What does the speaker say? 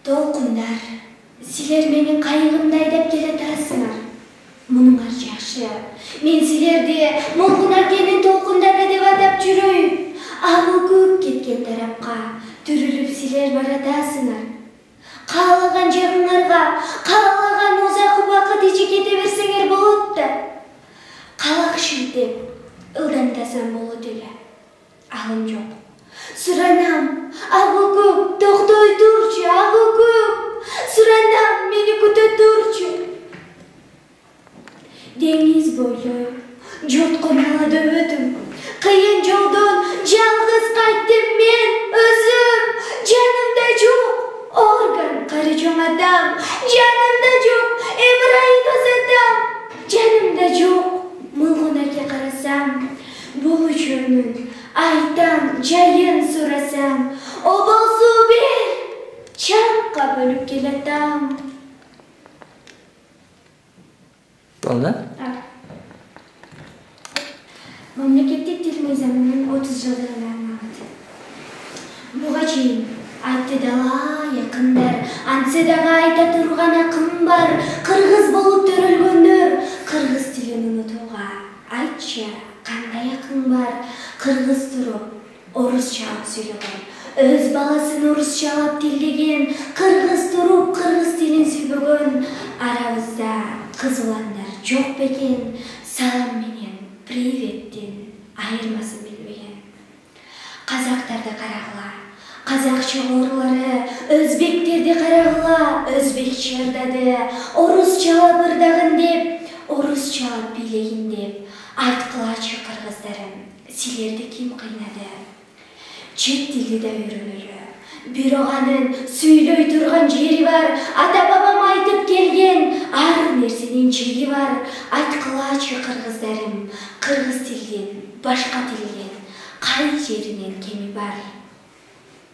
Толкундар, силер менин кайыгымды айдап келатасыңар. Мунуңар жакшы. Мен силерди Молкун акенин толкундары деп атап жүрөйүн. Агы көп кеткен тарапка түрүлүп силер баратасыңар. Каалаган жагыңарга, каалаган узак убакыт ичи кете берсеңер болот да. Калакшым деп ылдантасам болот эле. Алым жок. Суранам, агы көп, токтой турчу, агы көп. Суранам, мени күтө турчу. Деңиз бойлой, жоткон алады өтүм. Кыйын жолдон жалгыз кайттым мен өзүм. Жанымда жок орган кары жоң адам. Жанымда жок эмрайын озатам. Жанымда жок Молкун аке карасам. Болучунун айтам, жайын сурасам. Оболсу бер, чаңка бөлүп келатам. Болду? Мамлекеттик тил мыйзамынын 30 жылдыгына арналат. Буга чейин айтты дала якындар, антсе дагы айта турган акым бар. Кыргыз болуп төрөлгөндөр кыргыз тилин унутууга. Айтчы, кандай акың бар? Кыргыз туруп орусча сүйлөгөн, өз баласын орусчалап тилдеген, кыргыз туруп кыргыз тилин сүйлөгөн. Арабызда кыз уландар жок бекен, салам менен приветтин айырмасын билбеген. Казактарды карагыла, казак чогорлары, өзбектерди карагыла, өзбекче ырдады, орусчалап ырдагын деп, орусчалап бийлегин деп. Айткылачы кыргыздарым, силерди ким кыйнады? Чет тилди да үйрөнөлү. Бирок анын сүйлөй турган жери бар, ата-бабам айтып келген, ар нерсенин чеги бар. Айткылачы кыргыздарым, кыргыз тилдин башка тилден кай жеринен кеми бар?